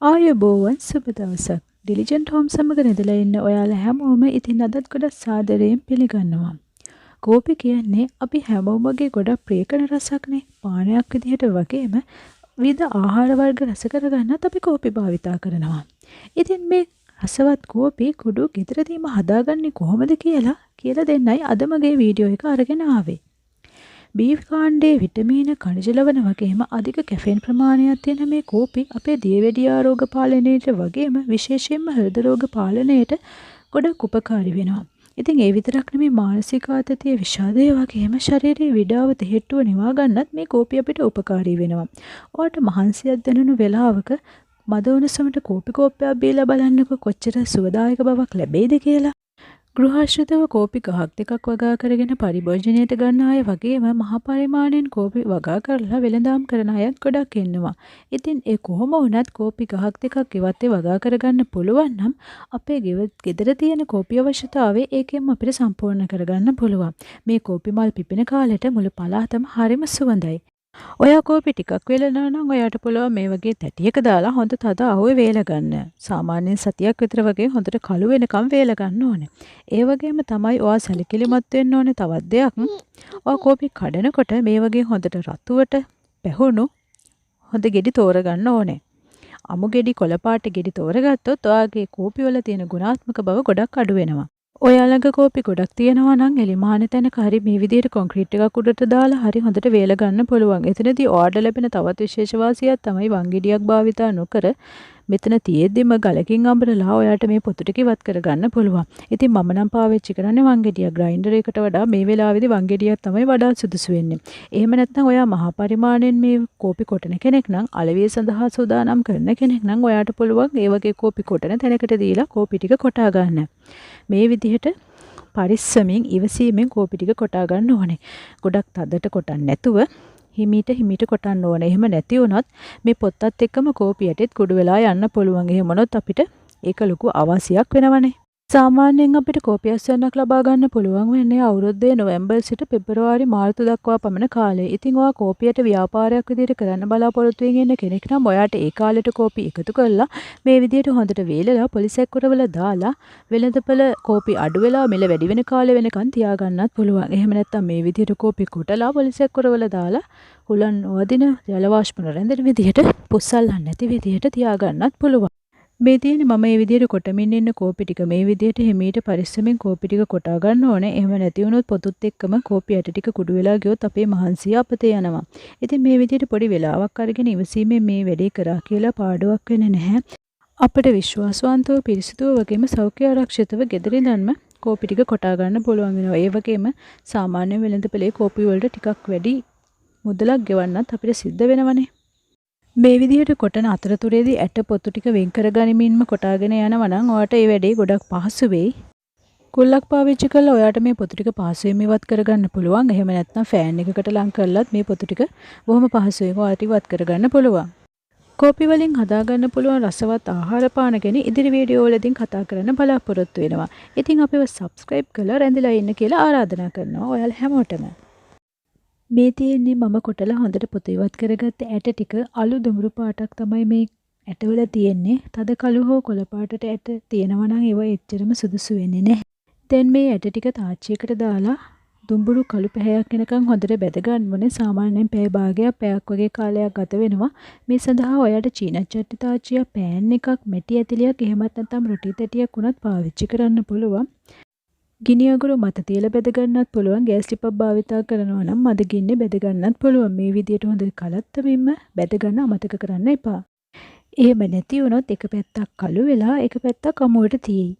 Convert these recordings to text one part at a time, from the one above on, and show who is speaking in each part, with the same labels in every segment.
Speaker 1: ආයුබෝවන් සුබ දවසක්. ඩිලිජන්ට් හෝම් සමග නිදලා ඉන්න ඔයාලා හැමෝම ඉතින් අදත් ගොඩක් සාදරයෙන් පිළිගන්නවා. කෝපි කියන්නේ අපි හැමෝමගේ ගොඩක් ප්‍රිය කරන රසක්නේ. පානයක් විදිහට වගේම විවිධ ආහාර වර්ග රස කරගන්නත් අපි කෝපි භාවිතා කරනවා. ඉතින් මේ රසවත් කෝපි කුඩු ගෙදරදීම හදාගන්නේ කොහොමද කියලා දෙන්නයි අද මගේ වීඩියෝ එක අරගෙන ආවේ. බීෆ් කාණ්ඩයේ විටමීන කනිජ ලවණ වගේම අධික කැෆීන් ප්‍රමාණයක් තියෙන මේ කෝපි අපේ දියවැඩියා රෝග පාලනයට වගේම විශේෂයෙන්ම හෘද රෝග පාලනයට ගොඩක් උපකාරී වෙනවා. ඉතින් ඒ විතරක් නෙමෙයි මානසික ආතතිය විෂාදය වගේම ශාරීරික විඩාව තෙහෙට්ටුව නිවා ගන්නත් මේ කෝපි අපිට උපකාරී වෙනවා. ඔයාලට මහන්සියක් දැනෙන වෙලාවක මද උණුසුමට කෝපි කෝප්පයක් බීලා බලන්නකො කොච්චර සුවදායක බවක් ලැබෙයිද කියලා. ගෘහාශ්‍රිතව කෝපි ගහක් දෙකක් වගා කරගෙන පරිභෝජනයට ගන්න අය වගේම මහා පරිමාණයෙන් කෝපි වගා කරලා වෙළඳාම් කරන අයත් ගොඩක් ඉන්නවා. ඉතින් ඒ කොහොම වුණත් කෝපි ගහක් දෙකක් ගෙවත්තේ වගා කරගන්න පුළුවන් නම් අපේ ගෙදර තියෙන කෝපි අවශ්‍යතාවය ඒකෙන්ම අපිට සම්පූර්ණ කරගන්න පුළුවන්. මේ කෝපි මල් පිපෙන කාලෙට මුළු පළාතම හරිම සුවඳයි. ඔයා කෝපි ටිකක් වේලනවා නම් ඔයාට පුළුවන් මේ වගේ තැටියක දාලා හොඳ තද අවුවේ වේල ගන්න. සාමාන්‍යයෙන් සතියක් විතර වගේ හොඳට කළු වෙනකම් වේල ගන්න ඕනේ. ඒ වගේම තමයි ඔයා සැලකිලිමත් වෙන්න ඕනේ තවත් දෙයක්. ඔයා කෝපි කඩනකොට මේ වගේ හොඳට රතුවට පැහුණු හොඳ ගෙඩි තෝරගන්න ඕනේ. අමු ගෙඩි කොළ පාට ගෙඩි තෝරගත්තොත් ඔයාගේ කෝපි වල තියෙන ගුණාත්මක බව ගොඩක් අඩු වෙනවා. ඔයා ළඟ කෝපි ගොඩක් තියෙනවා නම් එලිමහන තැනක හරි මේ විදිහට කොන්ක්‍රීට් එකක් උඩට දාලා හරි හොඳට වේල ගන්න පුළුවන්. එතනදී ඔයාට ලැබෙන තවත් විශේෂ වාසියක් තමයි වංගෙඩියක් භාවිතා නොකර මෙතන තියෙද්දිම ගලකින් අඹරලා ඔයාට මේ පොතු ටික ඉවත් කරගන්න පුළුවන්. ඉතින් මම නම් පාවිච්චි කරන්නේ වංගෙඩියක්. ග්‍රයින්ඩර් එකට වඩා මේ වෙලාවේදී වංගෙඩියක් තමයි වඩා සුදුසු වෙන්නේ. එහෙම නැත්නම් ඔයා මහා පරිමාණයෙන් මේ කෝපි කොටන කෙනෙක් නම් අලවිය සඳහා සූදානම් කරන කෙනෙක් නම් ඔයාට පුළුවන් ඒ වගේ කෝපි කොටන තැනකට දීලා කෝපි ටික කොටා ගන්න. මේ විදිහට පරිස්සමින් ඉවසීමෙන් කෝපි ටික කොටා ගන්න ඕනේ. ගොඩක් තදට කොටන්න නැතුව හිමීට කොටන්න ඕනේ. එහෙම නැති වුණොත් මේ පොත්තත් එක්කම කෝපි යටෙත් කුඩු වෙලා යන්න පුළුවන්. එහෙම වුණොත් අපිට ඒක ලොකු අවාසියක් වෙනවනේ. සාමාන්‍යයෙන් අපිට කෝපි අස්වැන්නක් ලබා ගන්න පුළුවන් වෙන්නේ අවුරුද්දේ නොවැම්බර් සිට පෙබරවාරි මාර්තු දක්වා පමණ කාලය. ඉතින් ඔයා කෝපියට ව්‍යාපාරයක් විදිහට කරන්න බලාපොරොත්තු වෙමින් ඉන්න කෙනෙක් නම් ඔයාට ඒ කාලෙට කෝපි එකතු කරලා මේ විදිහට හොඳට වේලලා පොලිසැක්කුරවල දාලා වෙළඳපොළ කෝපි අඩු වෙලා මිල වැඩි වෙන කාලෙ වෙනකන් තියාගන්නත් පුළුවන්. එහෙම නැත්නම් මේ විදිහට කෝපි කොටලා පොලිසැක්කුරවල දාලා හුලන් වදින ජල වාෂ්පන රැඳෙන විදිහට පුස්සල්ලන්නේ නැති විදිහට තියාගන්නත් පුළුවන්. මේ තියෙන්නේ මම මේ විදිහට කොටමින් ඉන්න කෝපි ටික මේ විදිහට හිමීට පරිස්සමෙන් කෝපි ටික කොටා ගන්න ඕනේ. එහෙම නැති වුණොත් පොතුත් එක්කම කෝපි ඇට ටික කුඩු වෙලා ගියොත් අපේ මහන්සිය අපතේ යනවා. ඉතින් මේ විදිහට පොඩි වෙලාවක් අරගෙන ඉවසීමෙන් මේ වැඩේ කරා කියලා පාඩුවක් වෙන්නේ නැහැ. අපිට විශ්වාසවන්තව පිරිසිදුව වගේම සෞඛ්‍ය ආරක්ෂිතව ගෙදර ඉඳන්ම කෝපි ටික කොටා ගන්න පුළුවන් වෙනවා. ඒ වගේම සාමාන්‍ය වෙළඳපොලේ කෝපි වලට ටිකක් වැඩි මුදලක් ගෙවන්නත් අපිට සිද්ධ වෙනවනේ. මේ විදිහට කොටන අතරතුරේදී ඇට පොතු ටික වෙන් කරගනිමින්ම කොටාගෙන යනවා නම් ඔයාට මේ වැඩේ ගොඩක් පහසු වෙයි. කුල්ලක් පාවිච්චි කරලා ඔයාට මේ පොතු ටික පහසුවෙන් ඉවත් කරගන්න පුළුවන්. එහෙම නැත්නම් ෆෑන් එකකට ලං කරලත් මේ පොතු ටික බොහොම පහසුවෙන් ඔයාට ඉවත් කරගන්න පුළුවන්. කෝපි වලින් හදාගන්න පුළුවන් රසවත් ආහාර පාන ගැන ඉදිරි වීඩියෝ වලදී කතා කරන්න බලාපොරොත්තු වෙනවා. ඉතින් අපිව subscribe කරලා රැඳිලා ඉන්න කියලා ආරාධනා කරනවා ඔයාලා හැමෝටම. මේ තියෙන්නේ මම කොටලා හොඳට පොතු ඉවත් කරගත්ත ඇට ටික. අලු දුඹුරු පාටක් තමයි මේ ඇටවල තියෙන්නේ. තද කළු හෝ කොළ පාටට ඇට තියෙනවා නම් ඒව එච්චරම සුදුසු වෙන්නේ නැහැ. දැන් මේ ඇට ටික තාච්චියකට දාලා දුඹුරු කළු පැහැයක් එනකන් හොඳට බැද ගන්න ඕනේ. සාමාන්‍යයෙන් පැය භාගයක් පැයක් වගේ කාලයක් ගත වෙනවා. මේ සඳහා ඔයාලට චීන චට්ටි තාච්චිය, පෑන් එකක්, මැටි ඇතිලියක් එහෙමත් නැත්නම් රොටි තැටියක් උනත් පාවිච්චි කරන්න පුළුවන්. ගිනි අඟුරු මත තියලා බෙද ගන්නත් පුළුවන්. ගෑස් ලිපක් භාවිතා කරනවා නම් මද ගින්නේ බෙද ගන්නත් පුළුවන්. මේ විදිහට හොඳ කලත්තමින්ම බෙද ගන්න අමතක කරන්න එපා. එහෙම නැති වුණොත් එක පැත්තක් කළු වෙලා එක පැත්තක් අමුවට තියෙයි.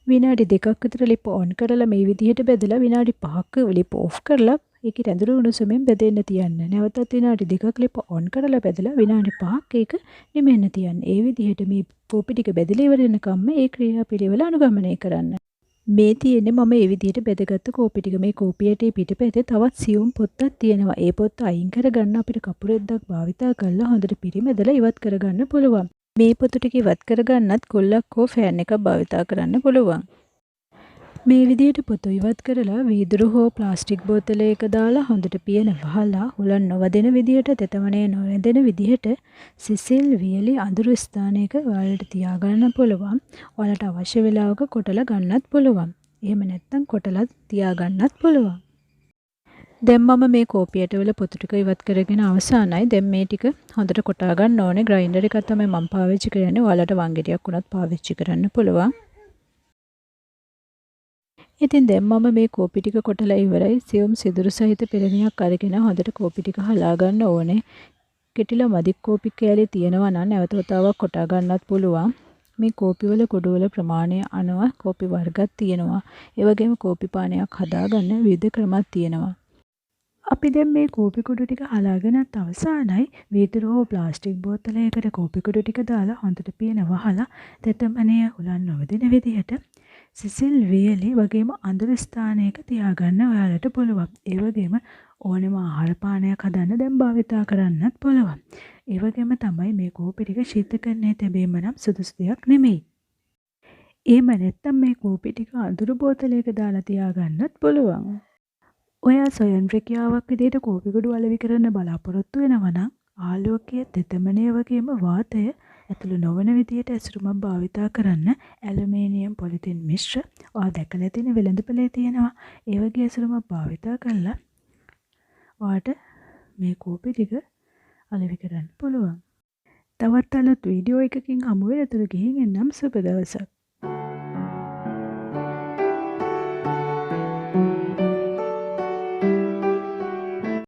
Speaker 1: විනාඩි 2ක් විතර ලිප ඔන් කරලා මේ විදිහට බෙදලා විනාඩි 5ක ලිප ඔෆ් කරලා ඒකේ රැඳුණු උණුසුමෙන් බෙදෙන්න තියන්න. නැවතත් විනාඩි 2ක් ලිප ඔන් කරලා බෙදලා විනාඩි 5ක් ඒක නිමෙන්න තියන්න. ඒ විදිහට මේ කෝපි ටික බෙදලා ඉවර වෙනකම්ම ඒ ක්‍රියාපිළිවෙල අනුගමනය කරන්න. මේ තියෙන්නේ මම මේ විදිහට බෙදගත්තු කෝපි ටික. මේ කෝපියට පිටපැත්තේ තවත් සියුම් පොත්තක් තියෙනවා. ඒ පොත්ත අයින් කරගන්න අපිට කපුරෙද්දක් භාවිතා කරලා හොඳට පිරිමැදලා ඉවත් කරගන්න පුළුවන්. මේ පොතු ටික ඉවත් කරගන්නත් කුල්ලක් හෝ ෆෑන් එකක් භාවිතා කරන්න පුළුවන්. මේ විදිහට පොතු ඉවත් කරලා වීදුරු හෝ ප්ලාස්ටික් බෝතලයක දාලා හොඳට පියන වහලා හුලන් නොවදින විදිහට තෙතමනය නොවැදෙන විදිහට සිසිල් වියලි අඳුරු ස්ථානයක ඔයාලට තියාගන්න පුළුවන්. ඔයාලට අවශ්‍ය වෙලාවක කොටලා ගන්නත් පුළුවන්. එහෙම නැත්නම් කොටලා තියාගන්නත් පුළුවන්. දැන් මම මේ කෝපියට වල පොතු ටික ඉවත් කරගෙන අවසానයි. දැන් මේ ටික හොඳට කොටා ගන්න ඕනේ. ග්‍රයින්ඩර් එකක් තමයි මම පාවිච්චි කරන්නේ. ඔයාලට වංගෙඩියක් උනත් පාවිච්චි කරන්න පුළුවන්. ඉතින් දැන් මම මේ කෝපි ටික කොටලා ඉවරයි. සියුම් සිදුරු සහිත පෙරණියක් අරගෙන හොඳට කෝපි ටික හලා ගන්න ඕනේ. කෙටිලා මදි කෝපි කෑලි තියෙනවා නම් නැවත වතාවක් කොටා ගන්නත් පුළුවන්. මේ කෝපි වල කුඩු වල ප්‍රමාණය අනුව කෝපි වර්ගයක් තියෙනවා. ඒ වගේම කෝපි පානයක් හදාගන්න විවිධ ක්‍රමත් තියෙනවා. අපි දැන් මේ කෝපි කුඩු ටික හලාගෙනත් අවසానයි. වීදුරු හෝ ප්ලාස්ටික් බෝතලයකට කෝපි කුඩු ටික දාලා හොඳට පියන වහලා තෙතමනය හුලන් නොවදින විදිහට සිසිල් වියලි වගේම අඳුරු ස්ථානයක තියාගන්න ඔයාලට පුළුවන්. ඒ වගේම ඕනෙම ආහාර පානයක් හදන්න දැන් භාවිතා කරන්නත් පුළුවන්. ඒ වගේම තමයි මේ කෝපි ටික ශීතකරණයේ තැබීම නම් සුදුසු දෙයක් නෙමෙයි. එහෙම නැත්නම් මේ කෝපි ටික අඳුරු බෝතලයක දාලා තියාගන්නත් පුළුවන්. ඔයා සොයන් රැකියාවක් විදිහට කෝපි කුඩු අලෙවි කරන්න බලාපොරොත්තු වෙනවා නම් ආලෝකය, තෙතමනය වගේම වාතය ඇතුළු නොවන විදිහට ඇසුරුමක් භාවිතා කරන්න. ඇලුමිනියම් පොලිතින් මිශ්‍ර ඔයා දැකලා තියෙන වෙළඳපොලේ තියෙනවා. ඒ වගේ ඇසුරුමක් භාවිතා කරලා ඔයාට මේ කෝපි ටික අලෙවි කරන්න පුළුවන්. තවත් අලුත් වීඩියෝ එකකින් හමු වෙනතුරු ගිහින් එන්නම්. සුබ දවසක්.